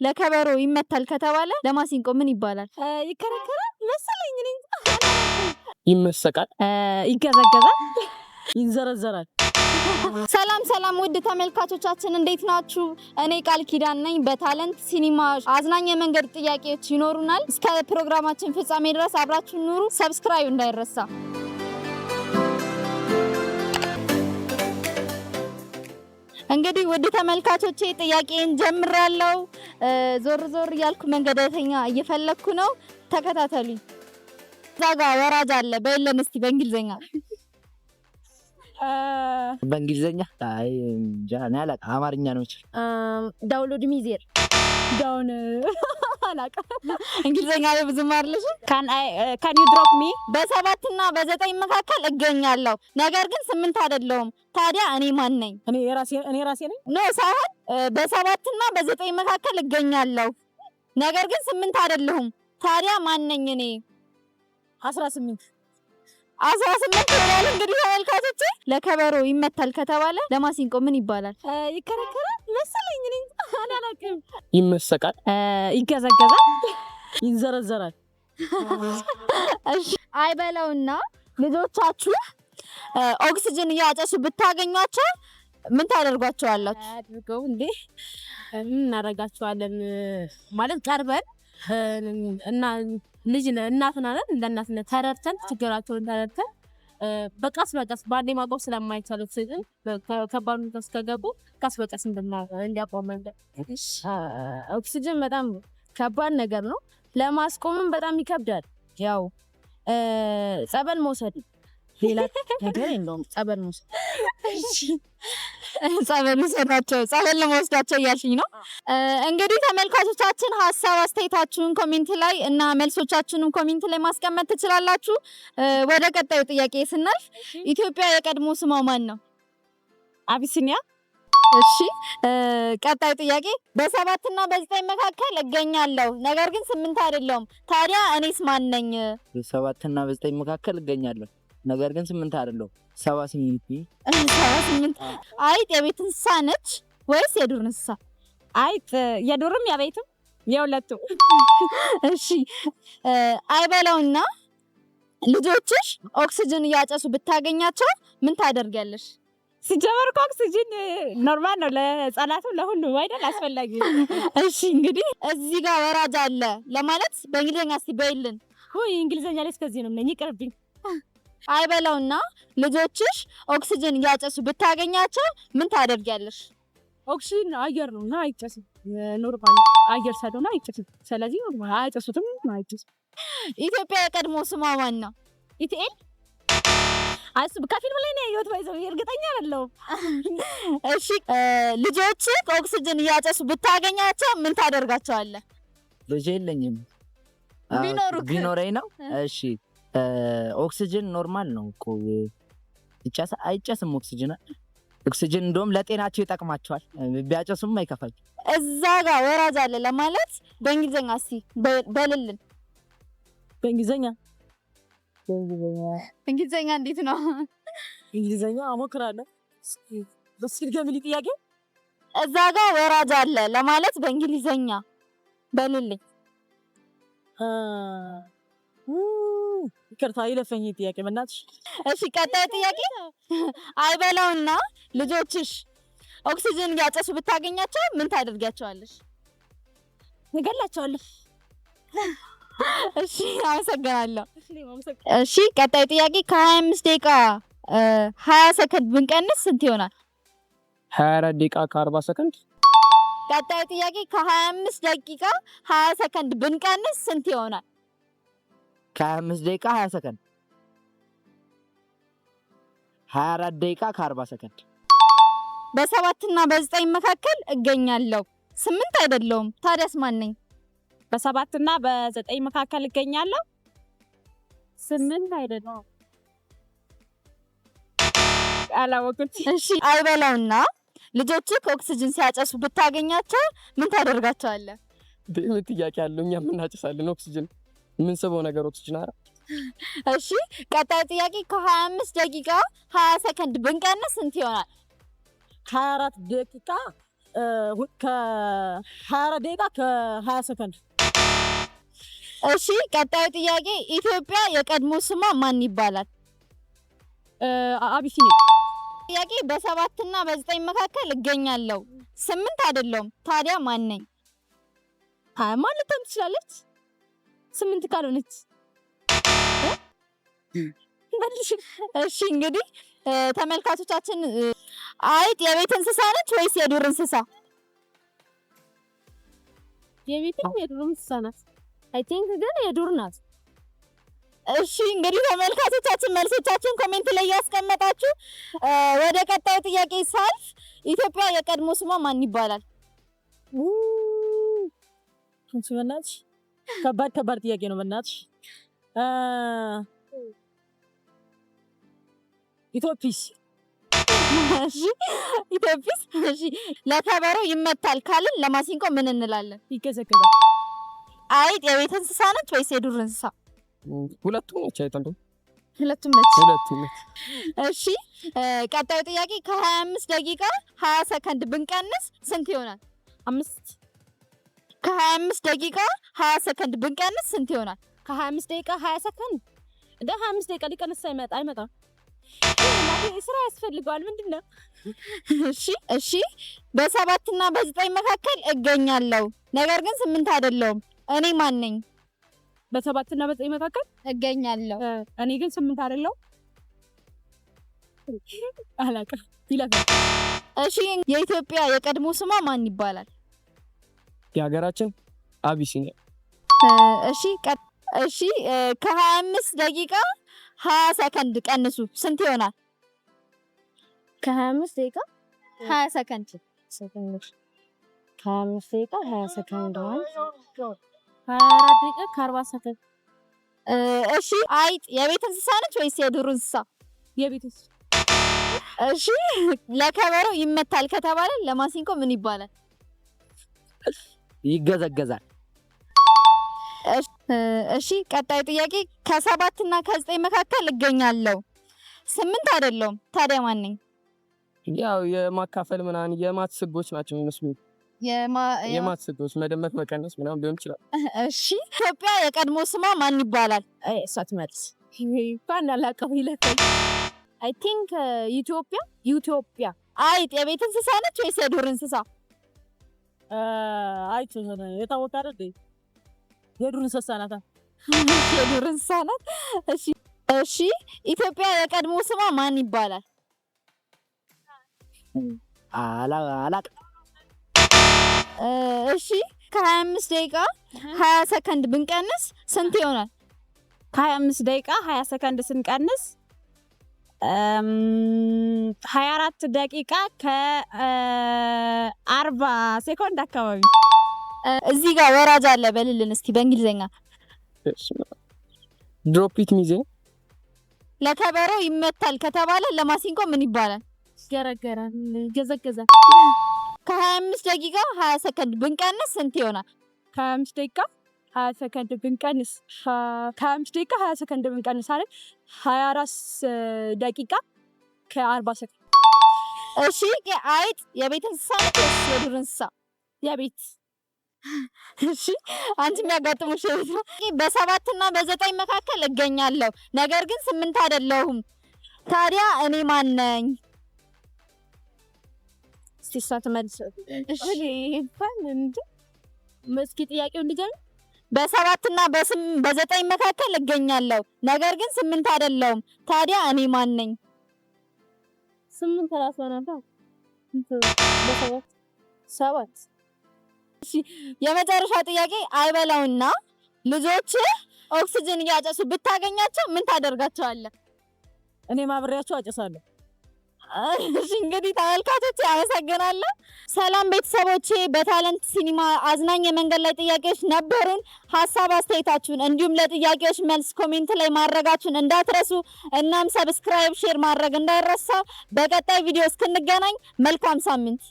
ለከበሮ ይመታል ከተባለ ለማሲንቆ ምን ይባላል? ይከረከራል መሰለኝ እኔ ይመሰቃል፣ ይገዘገዛል፣ ይንዘረዘራል። ሰላም ውድ ተመልካቾቻችን እንዴት ናችሁ? እኔ ቃል ኪዳን ነኝ። በታለንት ሲኒማ አዝናኝ የመንገድ ጥያቄዎች ይኖሩናል። እስከ ፕሮግራማችን ፍጻሜ ድረስ አብራችሁን ኑሩ። ሰብስክራይብ እንዳይረሳ። እንግዲህ ውድ ተመልካቾቼ ጥያቄን ጀምራለሁ። ዞር እያልኩ መንገደኛ እየፈለኩ ነው። ተከታተሉኝ። ዛጋ ወራጅ አለ በእለን እስቲ በእንግሊዘኛ በእንግሊዘኛ አይ ጃና ያላቅ አማርኛ ነው። ዳውንሎድ ሚዜር ዳውን አላቀ እንግሊዘኛ ላይ ብዙ ማርለሽ ካን ዩ ድሮፕ ሚ በ7 እና በ9 መካከል እገኛለሁ፣ ነገር ግን 8 አይደለሁም። ታዲያ እኔ ማን ነኝ? እኔ ራሴ ነኝ። ኖ ሳይሆን በ7 እና በ9 መካከል እገኛለሁ፣ ነገር ግን 8 አይደለሁም። ታዲያ ማን ነኝ እኔ? 18 ይሆናል። እንግዲህ ተመልካቾቼ ለከበሮ ይመታል ከተባለ ለማሲንቆ ምን ይባላል? ይከረከራል መሰለኝ እኔ አላውቅም። ይመሰቃል፣ ይገዘገዛል፣ ይንዘረዘራል። እሺ አይበለውና ልጆቻችሁ ኦክሲጅን እያጨሱ ብታገኟቸው ምን ታደርጓቸዋላችሁ? አድርገው እንዴ እናረጋቸዋለን ማለት ቀርበን እና ልጅ እናት ናለን እንደ እናትነት ተረድተን ችግራቸውን ተረድተን በቀስ ባንዴ ማቆም ስለማይቻል ኦክሲጅን ከባድ ሁኔታ ውስጥ ከገቡ ቀስ በቀስ እንዲያቆም ኦክሲጅን በጣም ከባድ ነገር ነው። ለማስቆምም በጣም ይከብዳል። ያው ጸበል መውሰድ ሌላ ነገር የለውም። ጸበል መውሰድ ጸበል መውሰዳቸው ጸበል ለመወስዳቸው እያልሽኝ ነው። እንግዲህ ተመልካቾቻችን ሀሳብ አስተያየታችሁን ኮሜንት ላይ እና መልሶቻችሁንም ኮሜንት ላይ ማስቀመጥ ትችላላችሁ። ወደ ቀጣዩ ጥያቄ ስናልፍ ኢትዮጵያ የቀድሞ ስሟ ማን ነው? አቢሲኒያ። እሺ ቀጣዩ ጥያቄ በ7 እና በ9 መካከል እገኛለሁ፣ ነገር ግን 8 አይደለሁም። ታዲያ እኔስ ማን ነኝ? በ7 እና በ9 መካከል እገኛለሁ፣ ነገር ግን 8 አይደለሁም። 78 አይጥ የቤት እንስሳ ነች ወይስ የዱር እንስሳ? አይጥ የዱርም የቤትም የሁለቱም። እሺ አይበለውና ልጆችሽ ኦክሲጅን እያጨሱ ብታገኛቸው ምን ታደርጊያለሽ? ሲጀመር ኦክሲጅን ኖርማል ነው ለህፃናትም ለሁሉም አይደል አስፈላጊ። እሺ እንግዲህ እዚህ ጋር ወራጅ አለ ለማለት በእንግሊዘኛ እስቲ በይልን። ወይ እንግሊዘኛ ላይ እስከዚህ ነው ነኝ ይቅርብኝ። አይበለውና ልጆችሽ ኦክሲጅን እያጨሱ ብታገኛቸው ምን ታደርጊያለሽ? ኦክሲጅን አየር ነውና አይጨስም። ኖርማል አየር ስለሆነ አይጨስም። ስለዚህ ኖርማል አይጨሱትም። ኢትዮጵያ የቀድሞ ስሟ ማን ነው? ኢቲኤል አስብ ከፊልም ላይ ነው ያየሁት። ባይዘው እርግጠኛ አይደለሁም። እሺ ልጆችሽ ኦክሲጅን እያጨሱ ብታገኛቸው ምን ታደርጋቸዋለህ? ልጅ የለኝም። ቢኖረኝ ነው። እሺ ኦክሲጅን ኖርማል ነው እኮ አይጨስም። ኦክሲጅን እንደውም ለጤናቸው ይጠቅማቸዋል። ቢያጨሱም አይከፋቸው። እዛ ጋር ወራጅ አለ ለማለት በእንግሊዘኛ እስቲ በልልን። በእንግሊዘኛ እንዴት ነው? እንግሊዘኛ አሞክራለሁ። እስኪ ገምሊ ጥያቄ። እዛ ጋር ወራጅ አለ ለማለት በእንግሊዘኛ በልልኝ። ይቅርታ ይለፈኝ ጥያቄ በእናትሽ። እሺ ቀጣይ ጥያቄ አይበለውና ልጆችሽ ኦክሲጅን እያጨሱ ብታገኛቸው ምን ታደርጊያቸዋለሽ? እገላቸዋለሁ። እሺ አመሰግናለሁ። እሺ ቀጣይ ጥያቄ ከ25 ደቂቃ 20 ሰከንድ ብንቀንስ ስንት ይሆናል? 24 ደቂቃ ከ40 ሰከንድ። ቀጣይ ጥያቄ ከ25 ደቂቃ 20 ሰከንድ ብንቀንስ ስንት ይሆናል? ከ25 ደቂቃ 20 ሰከንድ 24 ደቂቃ ከ40 ሰከንድ። በ7 እና በ9 መካከል እገኛለሁ፣ 8 አይደለሁም። ታዲያስ ማን ነኝ? በ7 እና በ9 መካከል እገኛለሁ፣ 8 አይደለሁም። አላወኩት። እሺ አይበለውና ልጆችህ ኦክሲጅን ሲያጨሱ ብታገኛቸው ምን ታደርጋቸዋለህ? ጥያቄ አለው። እኛ ምናጨሳለን ኦክሲጅን ምን ሰበው ነገር ኦክሲጅን አረ። እሺ ቀጣይ ጥያቄ ከ25 ደቂቃ 20 ሰከንድ ብንቀንስ ስንት ይሆናል? 24 ደቂቃ ከ24 ደቂቃ ከ20 ሰከንድ። እሺ ቀጣዩ ጥያቄ ኢትዮጵያ የቀድሞ ስሟ ማን ይባላል? አቢሲኒያ። ጥያቄ በ7 እና በ9 መካከል እገኛለሁ 8 አይደለሁም ታዲያ ማን ነኝ? ማን ልትሆን ትችላለች? 8 ካልሆነች እሺ እንግዲህ ተመልካቾቻችን አይጥ የቤት እንስሳ ነች ወይስ የዱር እንስሳ? የቤትም የዱር እንስሳ ናት። አይ ቲንክ ግን የዱር ናት። እሺ እንግዲህ ተመልካቾቻችን መልሶቻችን ኮሜንት ላይ ያስቀመጣችሁ። ወደ ቀጣዩ ጥያቄ ሳልፍ ኢትዮጵያ የቀድሞ ስሟ ማን ይባላል? አንቺ በእናትሽ ከባድ ጥያቄ ነው በእናትሽ። ኢትዮጲስ። እሺ ኢትዮጲስ። እሺ ለከበሮ ይመታል ካልን ለማሲንቆ ምን እንላለን? ይቀዘቅዛል። አይጥ የቤት እንስሳ ነች ወይስ የዱር እንስሳ? ሁለቱም ነች። አይተንዱ ሁለቱም ነች። ሁለቱም ነች። እሺ ቀጣዩ ጥያቄ ከ25 ደቂቃ 20 ሰከንድ ብንቀንስ ስንት ይሆናል? 5 ከ25 ደቂቃ 20 ሰከንድ ብንቀንስ ስንት ይሆናል? ከ25 ደቂቃ 20 ሰከንድ እንደ 25 ደቂቃ ሊቀንስ አይመጣም። ስራ ያስፈልገዋል። ምንድነው? እሺ በ7 እና በ9 መካከል እገኛለሁ ነገር ግን 8 አይደለሁም እኔ ማን ነኝ? በ7 እና በ9 መካከል እገኛለሁ እኔ ግን 8 አይደለሁም። አላውቅም። ይለፋል። እሺ የኢትዮጵያ የቀድሞ ስሟ ማን ይባላል? የሀገራችን አቢሲኒያ። እሺ ከ25 ደቂቃ 20 ሰከንድ ቀንሱ ስንት ይሆናል? ከ25 ደቂቃ 20 ሰከንድ ከ25 ደቂቃ 20 ሰከንድ 24 ደቂቃ ከ40 ሰከንድ። እሺ አይጥ የቤት እንስሳ ነች ወይስ የዱር እንስሳ? የቤት እንስሳ። እሺ ለከበሮ ይመታል ከተባለ ለማሲንቆ ምን ይባላል? ይገዘገዛል። እሺ ቀጣዩ ጥያቄ ከ7 እና ከ9 መካከል እገኛለሁ 8 አይደለሁም ታዲያ ማን ነኝ? ያው የማካፈል ምናምን የማትስ ህጎች ናቸው የሚመስሉት። የማትስ ህጎች መደመር መቀነስ ምናምን ሊሆን ይችላል። እሺ ኢትዮጵያ የቀድሞ ስሟ ማን ይባላል? እሷ ትመልስ እንኳን አላውቀው ይለፈኝ። አይ ቲንክ ኢትዮጵያ። አይጥ የቤት እንስሳ ነች ወይስ የዱር እንስሳ? አይጥ የታወቀ አይደል? የዱር እንስሳ ናት። የዱር እንስሳ ናት። እሺ ኢትዮጵያ የቀድሞ ስሟ ማን ይባላል? አላውቅም። እሺ ከ25 ደቂቃ 20 ሰከንድ ብንቀንስ ስንት ይሆናል? ከ25 ደቂቃ 20 ሰከንድ ስንቀንስ 24 ደቂቃ ከ40 ሴኮንድ አካባቢ። እዚህ ጋር ወራጅ አለ በልልን እስቲ በእንግሊዘኛ። ድሮፕ ኢት ሚዜ። ለከበሮ ይመታል ከተባለ ለማሲንቆ ምን ይባላል? ይገረገራል፣ ይገዘገዛል። ከ25 ደቂቃ 20 ሰከንድ ብንቀንስ ስንት ይሆናል? ከ25 ደቂቃ 20 ሰከንድ ብንቀንስ አይደል 24 ደቂቃ ከ40 ሰከንድ። እሺ አይጥ የቤት እንስሳ ነች ወይስ የዱር እንስሳ? የቤት። እሺ አንቺ የሚያጋጥሙሽ የቤት ነው። በ7 እና በ9 መካከል እገኛለሁ ነገር ግን 8 አይደለሁም ታዲያ እኔ ማን ነኝ? እስቲ እሷ ትመልስ። እሺ እስኪ ጥያቄው እንድገም። በ7 እና በ9 መካከል እገኛለሁ ነገር ግን 8 አይደለሁም ታዲያ እኔ ማን ነኝ? 8 ራሷ ናት። በ7 እሺ የመጨረሻ ጥያቄ አይበላውና ልጆች ኦክሲጅን እያጨሱ ብታገኛቸው ምን ታደርጋቸዋለህ? እኔ ማብሬያቸው አጨሳለሁ። እሺ እንግዲህ ተመልካቾች አመሰግናለሁ። ሰላም ቤተሰቦቼ፣ በታለንት ሲኒማ አዝናኝ የመንገድ ላይ ጥያቄዎች ነበሩን። ሀሳብ አስተያየታችሁን እንዲሁም ለጥያቄዎች መልስ ኮሜንት ላይ ማድረጋችሁን እንዳትረሱ። እናም ሰብስክራይብ፣ ሼር ማድረግ እንዳይረሳ። በቀጣይ ቪዲዮ እስክንገናኝ መልካም ሳምንት።